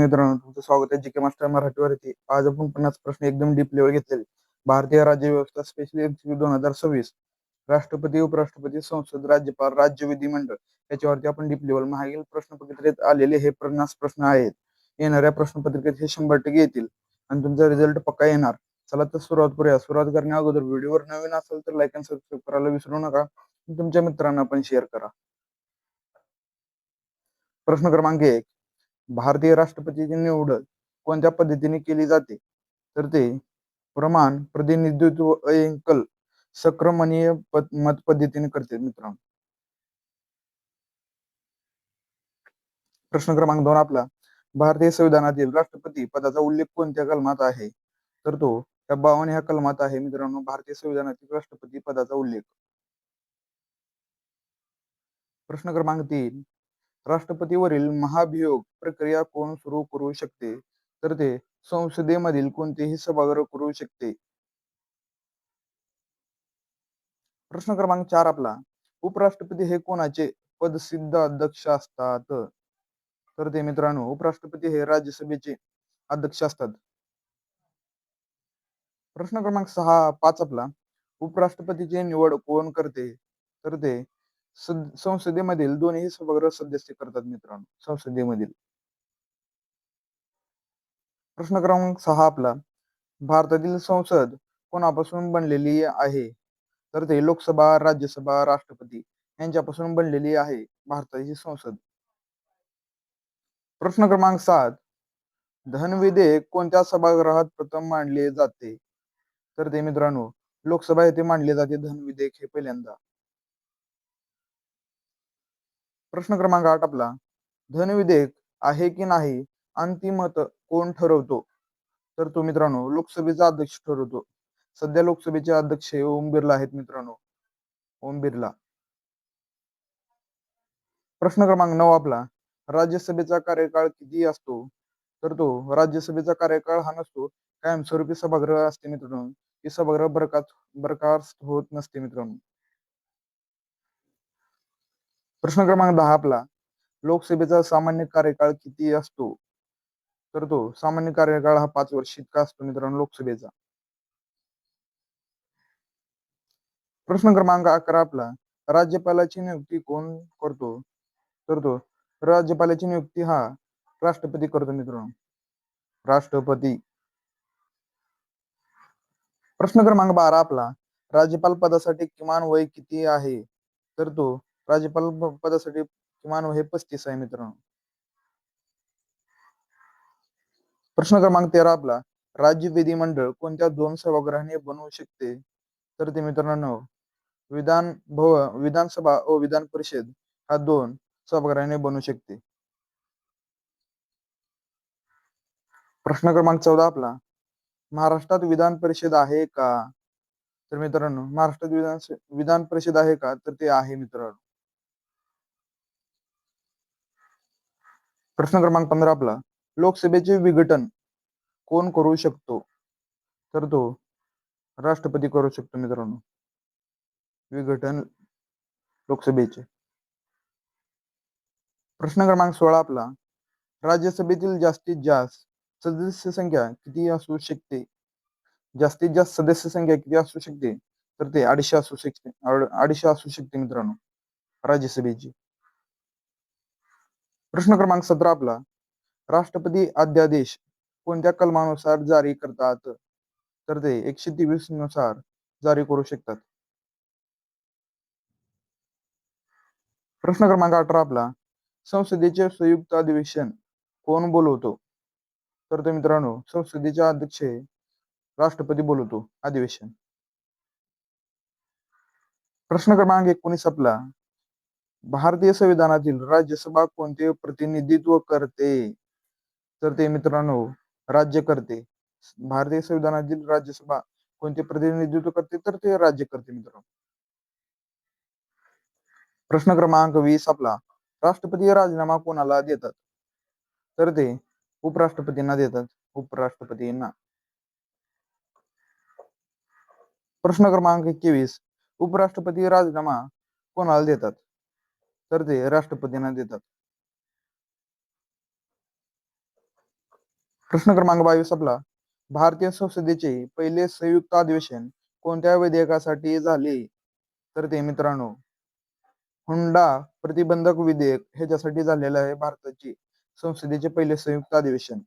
मित्रांनो, तुमचं स्वागत आहे जीके मास्टर मराठीवरती. आज आपण 50 प्रश्न एकदम डीप लेवल घेतलेले. भारतीय राज्य व्यवस्था स्पेशल MCQ 2026, राष्ट्रपती, उपराष्ट्रपती, संसद, राज्यपाल, राज्य विधिमंडळ याच्यावरती आपण डीप लेवल मागील प्रश्नपत्रिकेत आलेले हे 50 प्रश्न आहेत. येणाऱ्या प्रश्नपत्रिकेत हे 100% येतील आणि तुमचा रिझल्ट पक्का येणार. चला तर सुरुवात करूया. सुरुवात करण्या अगोदर व्हिडिओवर नवीन असेल तर लाईक आणि सबस्क्राईब करायला विसरू नका. तुमच्या मित्रांना पण शेअर करा. प्रश्न क्रमांक 1, भारतीय राष्ट्रपतीची निवड कोणत्या पद्धतीने केली जाते? तर ते प्रमाण, प्रतिनिधित्व, एकल, संक्रमणीय मत पद्धतीने करते मित्रांनो. प्रश्न क्रमांक 2 आपला, भारतीय संविधानातील राष्ट्रपती पदाचा उल्लेख कोणत्या कलमात आहे? तर तो त्या 52 ह्या कलमात आहे मित्रांनो, भारतीय संविधानातील राष्ट्रपती पदाचा उल्लेख. प्रश्न क्रमांक 3, राष्ट्रपतीवरील महाभियोग प्रक्रिया कोण सुरू करू शकते? तर ते संसदेमधील कोणतेही सभागृह करू शकते. प्रश्न क्रमांक 4 आपला, उपराष्ट्रपती हे कोणाचे पदसिद्ध अध्यक्ष असतात? तर ते मित्रांनो, उपराष्ट्रपती हे राज्यसभेचे अध्यक्ष असतात. प्रश्न क्रमांक 5 आपला, उपराष्ट्रपतीची निवड कोण करते? तर ते संसदेमधील दोन्ही सभागृह सदस्य करतात मित्रांनो, संसदेमधील. प्रश्न क्रमांक 6 आपला, भारतातील संसद कोणापासून बनलेली आहे? तर ते लोकसभा, राज्यसभा, राष्ट्रपती यांच्यापासून बनलेली आहे भारताची संसद. प्रश्न क्रमांक 7, धनविधेयक कोणत्या सभागृहात प्रथम मांडले जाते? तर ते मित्रांनो, लोकसभा येथे मांडले जाते धनविधेयक हे पहिल्यांदा. प्रश्न क्रमांक 8 आपला, धनविधेयक आहे की नाही अंतिम मत कोण ठरवतो? तर तो मित्रांनो, लोकसभेचा अध्यक्ष ठरवतो. सध्या लोकसभेचे अध्यक्ष ओम बिर्ला आहेत मित्रांनो, ओम बिर्ला. प्रश्न क्रमांक 9 आपला, राज्यसभेचा कार्यकाळ किती असतो? तर तो राज्यसभेचा कार्यकाळ हा नसतो, कायमस्वरूपी सभागृह असते मित्रांनो. ही सभागृह बरखास्त होत नसते मित्रांनो. प्रश्न क्रमांक 10 आपला, लोकसभेचा सामान्य कार्यकाळ किती असतो? तर तो सामान्य कार्यकाळ हा 5 वर्ष इतका असतो मित्रांनो लोकसभेचा. प्रश्न क्रमांक 11 आपला, राज्यपालाची नियुक्ती कोण करतो? तर तो राज्यपालाची नियुक्ती हा राष्ट्रपती करतो मित्रांनो, राष्ट्रपती. प्रश्न क्रमांक 12 आपला, राज्यपाल पदासाठी किमान वय किती आहे? तर तो राज्यपाल पदासाठी किमान वय 35 आहे मित्रांनो. प्रश्न क्रमांक 13 आपला, राज्य विधिमंडळ कोणत्या 2 सभागृहाने बनवू शकते? तर ते मित्रांनो, विधानसभा व विधान परिषद हा 2 सभागृहाने बनवू शकते. प्रश्न क्रमांक 14 आपला, महाराष्ट्रात विधान परिषद आहे का? तर मित्रांनो, महाराष्ट्रात विधान परिषद आहे का? तर ते आहे मित्रांनो. प्रश्न क्रमांक 15 आपला, लोकसभेचे विघटन कोण करू शकतो? तर तो राष्ट्रपती करू शकतो मित्रांनो, विघटन लोकसभेचे. प्रश्न क्रमांक 16 आपला, राज्यसभेतील जास्तीत जास्त सदस्य संख्या किती असू शकते? जास्तीत जास्त सदस्य संख्या किती असू शकते? तर ते 250 असू शकते, 250 असू शकते मित्रांनो राज्यसभेची. प्रश्न क्रमांक 17 आपला, राष्ट्रपती अध्यादेश कोणत्या कलमानुसार जारी करतात? तर ते 123 नुसार जारी करू शकतात. प्रश्न क्रमांक 18 आपला, संसदेचे संयुक्त अधिवेशन कोण बोलवतो? तर ते मित्रांनो, संसदेचे अध्यक्ष राष्ट्रपती बोलवतो अधिवेशन. प्रश्न क्रमांक 19 आपला, भारतीय संविधानातील राज्यसभा कोणते प्रतिनिधित्व करते? तर ते मित्रांनो, राज्य करते. भारतीय संविधानातील राज्यसभा कोणते प्रतिनिधित्व करते? तर ते राज्य करते मित्रांनो. प्रश्न क्रमांक 20 आपला, राष्ट्रपती राजीनामा कोणाला देतात? तर ते उपराष्ट्रपतींना देतात, उपराष्ट्रपतींना. प्रश्न क्रमांक 21, उपराष्ट्रपती राजीनामा कोणाला देतात? तर ते राष्ट्रपतींना देतात. प्रश्न क्रमांक 22 आपला, भारतीय संसदेचे पहिले संयुक्त अधिवेशन कोणत्या विधेयकासाठी झाले? तर ते मित्रांनो, हुंडा प्रतिबंधक विधेयक ह्याच्यासाठी झालेलं आहे भारताची संसदेचे पहिले संयुक्त अधिवेशन.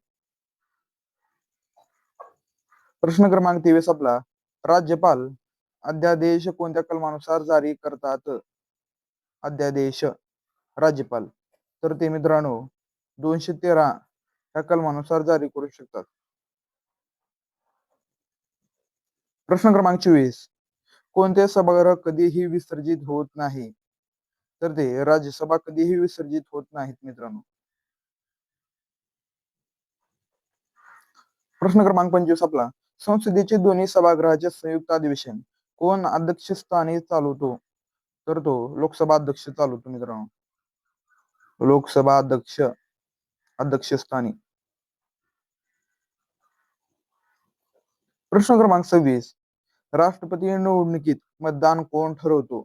प्रश्न क्रमांक 23 आपला, राज्यपाल अध्यादेश कोणत्या कलमानुसार जारी करतात? अध्यादेश राज्यपाल, तर ते मित्रांनो 213 या कलमानुसार जारी करू शकतात. प्रश्न क्रमांक 24, कोणते सभागृह कधीही विसर्जित होत नाही? तर ते राज्यसभा कधीही विसर्जित होत नाहीत मित्रांनो. प्रश्न क्रमांक 25 आपला, संसदेचे दोन्ही सभागृहाचे संयुक्त अधिवेशन कोण अध्यक्षस्थानी चालवतो? तर तो लोकसभा अध्यक्ष चालवतो मित्रांनो. लोकसभा अध्यक्षस्थानी. प्रश्न क्रमांक 26, राष्ट्रपती निवडणुकीत मतदान कोण ठरवतो?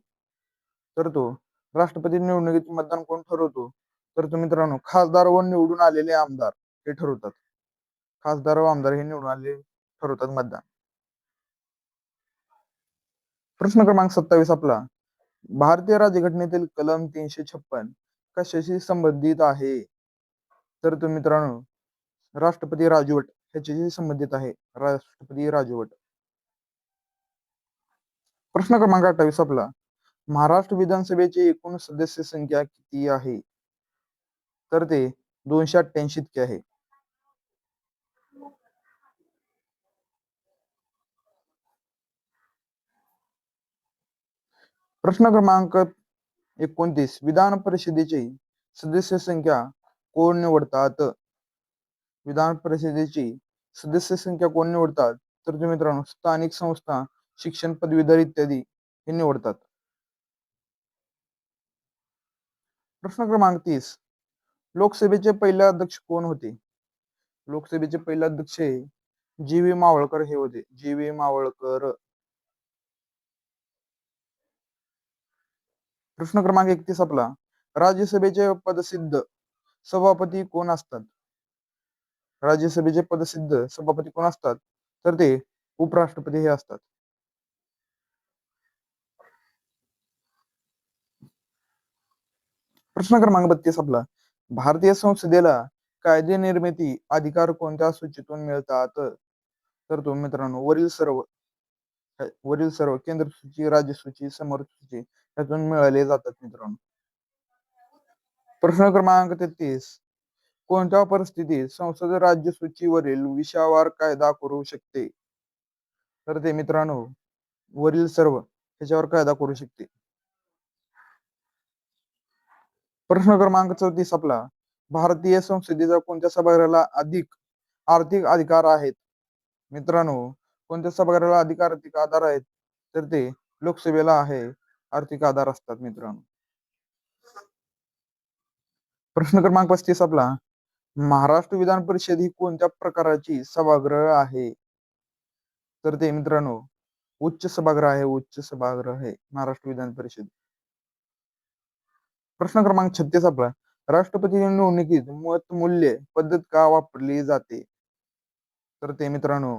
तर तो राष्ट्रपती निवडणुकीत मतदान कोण ठरवतो? तर तो मित्रांनो खासदार व निवडून आलेले आमदार हे ठरवतात. खासदार व आमदार हे निवडून आलेले ठरवतात मतदान. प्रश्न क्रमांक 27 आपला, भारतीय राज्यघटनेतील कलम 356 कशाशी संबंधित आहे? तर तो मित्रांनो राष्ट्रपती राजवट ह्याच्याशी संबंधित आहे. राष्ट्रपती राजवट. प्रश्न क्रमांक 28 आपला, महाराष्ट्र विधानसभेची एकूण सदस्य संख्या किती आहे? तर ते 288 इतकी आहे. प्रश्न क्रमांक 29, विधान परिषदेची सदस्य संख्या कोण निवडतात? विधान परिषदेची सदस्य संख्या कोण निवडतात? तर ते मित्रांनो स्थानिक संस्था, शिक्षण पदवीधर इत्यादी हे निवडतात. प्रश्न क्रमांक 30, लोकसभेचे पहिले अध्यक्ष कोण होते? लोकसभेचे पहिले अध्यक्ष जी.व्ही. मावळकर हे होते. जी.व्ही. मावळकर. प्रश्न क्रमांक 31 आपला, राज्यसभेचे पदसिद्ध सभापती कोण असतात? राज्यसभेचे पदसिद्ध सभापती कोण असतात? तर ते उपराष्ट्रपती हे असतात. प्रश्न क्रमांक 32 आपला, भारतीय संसदेला कायदे निर्मिती अधिकार कोणत्या सूचीतून मिळतात? तर तो मित्रांनो वरील सर्व केंद्र सूची, राज्य सूची, समर्थ सूची यातून मिळाले जातात मित्रांनो. प्रश्न क्रमांक 33, कोणत्या परिस्थितीत संसद राज्य सूचीवरील विषयावर कायदा करू शकते? तर ते मित्रांनो वरील सर्व ह्याच्यावर कायदा करू शकते. प्रश्न क्रमांक 34 आपला, भारतीय संसदेच्या कोणत्या सभागृहाला अधिक आर्थिक अधिकार आहेत? मित्रांनो कोणत्या सभागृहाला अधिक आर्थिक आधार आहेत? तर ते लोकसभेला आहे आर्थिक आधार असतात मित्रांनो. प्रश्न क्रमांक 35 आपला, महाराष्ट्र विधान परिषद ही कोणत्या प्रकारची सभागृह आहे? तर ते मित्रांनो उच्च सभागृह आहे. उच्च सभागृह आहे महाराष्ट्र विधान परिषद. प्रश्न क्रमांक 36 आपला, राष्ट्रपती निवडणुकीत मतमूल्य पद्धत का वापरली जाते? तर ते मित्रांनो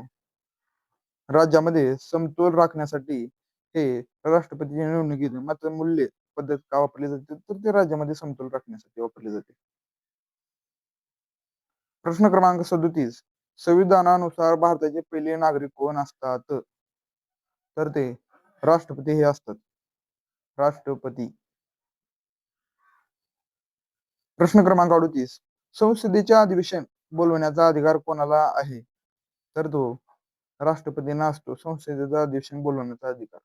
राज्यामध्ये समतोल राखण्यासाठी हे राष्ट्रपती निवडणुकीत मतमूल्य पद्धत का वापरली जाते? तर ते राज्यामध्ये समतोल राखण्यासाठी वापरली जाते. प्रश्न क्रमांक 37, संविधानानुसार भारताचे पहिले नागरिक कोण असतात? तर ते राष्ट्रपती हे असतात. राष्ट्रपती. प्रश्न क्रमांक 38, संसदेचे अधिवेशन बोलवण्याचा अधिकार कोणाला आहे? तर तो राष्ट्रपतींना असतो संसदेचं अधिवेशन बोलवण्याचा अधिकार.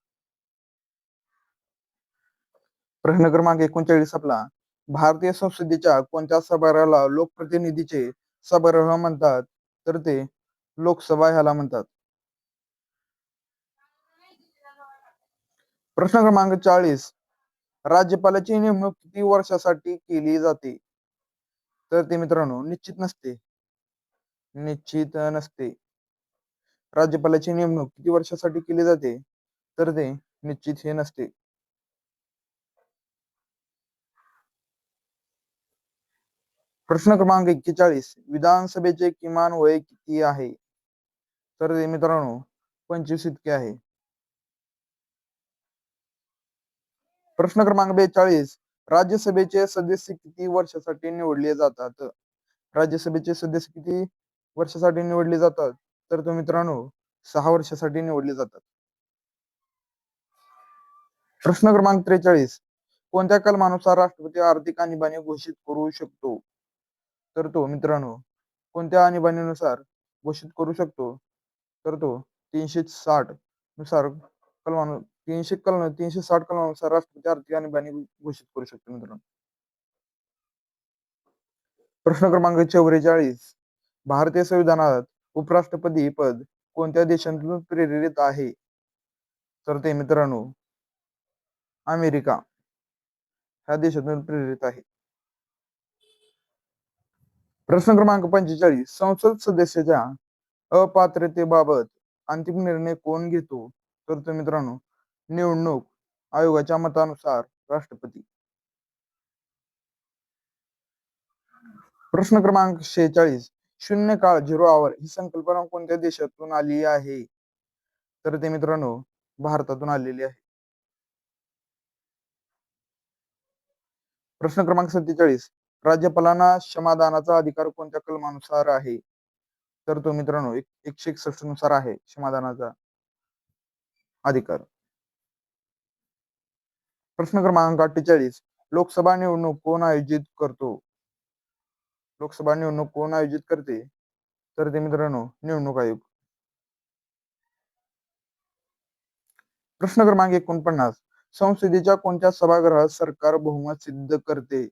प्रश्न क्रमांक 39 आपला, भारतीय संसदेच्या कोणत्या सभागृहाला लोकप्रतिनिधीचे सभागृह म्हणतात? तर ते लोकसभा ह्याला म्हणतात. प्रश्न क्रमांक 40, राज्यपालाची नेमणूक किती वर्षासाठी केली जाते? तर ते मित्रांनो निश्चित नसते. निश्चित नसते. राज्यपालाची नेमणूक किती वर्षासाठी केली जाते? तर ते निश्चित हे नसते. प्रश्न क्रमांक 41, विधानसभेचे किमान वय किती आहे? तर ते मित्रांनो 25 इतके आहे. प्रश्न क्रमांक 42, राज्यसभेचे सदस्य किती वर्षासाठी निवडले जातात? राज्यसभेचे सदस्य किती वर्षासाठी निवडले जातात? तर तो मित्रांनो 6 वर्षासाठी निवडले जातात. प्रश्न क्रमांक 43, कोणत्या कलमानुसार राष्ट्रपती आर्थिक आणीबाणी घोषित करू शकतो? तर तो मित्रांनो कोणत्या आणीबाणीनुसार घोषित करू शकतो? तर तो 360 नुसार कलमा 360 कलमानुसार राष्ट्रपती आर्थिक आणीबाणी घोषित करू शकतो मित्रांनो. प्रश्न क्रमांक 44, भारतीय संविधानात उपराष्ट्रपती पद कोणत्या देशातून प्रेरित आहे? तर ते मित्रांनो अमेरिका ह्या देशातून प्रेरित आहे. प्रश्न क्रमांक 45, संसद सदस्याच्या अपात्रतेबाबत अंतिम निर्णय कोण घेतो? तर तो मित्रांनो निवडणूक आयोगाच्या मतानुसार राष्ट्रपती. प्रश्न क्रमांक 46, शून्य काळ 0 आवर ही संकल्पना कोणत्या देशातून आली आहे? तर ते मित्रांनो भारतातून आलेली आहे. प्रश्न क्रमांक 47, राज्यपालांना क्षमादानाचा अधिकार कोणत्या कलमानुसार आहे? तर तो मित्रांनो 161 नुसार आहे क्षमादानाचा अधिकार. प्रश्न क्रमांक 48, लोकसभा निवडणूक कोण आयोजित करतो? लोकसभा निवडणूक कोण आयोजित करते? तर ते मित्रांनो निवडणूक आयोग. प्रश्न क्रमांक 49, संसदेच्या कोणत्या सभागृहात सरकार बहुमत सिद्ध करते?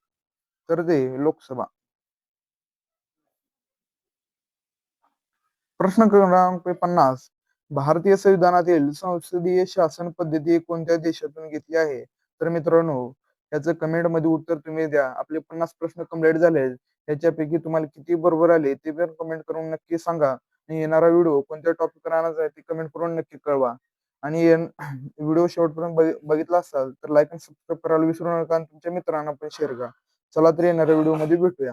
तर ते लोकसभा. प्रश्न क्रमांक 50, भारतीय संविधानातील संसदीय शासन पद्धती कोणत्या देशातून घेतली आहे? तर मित्रांनो याचं कमेंट मध्ये उत्तर तुम्ही द्या. आपले 50 प्रश्न कंप्लीट झाले. त्याच्यापैकी तुम्हाला किती बरोबर आले ते पण कमेंट करून नक्की सांगा. आणि येणारा व्हिडिओ कोणत्या टॉपिकवर आणायचा आहे ते कमेंट करून नक्की कळवा. आणि व्हिडिओ शेवटपर्यंत बघितला असाल तर लाईक आणि सबस्क्राईब करायला विसरू नका आणि तुमच्या मित्रांना पण शेअर करा. चला तर येणाऱ्या व्हिडिओ मध्ये भेटूया.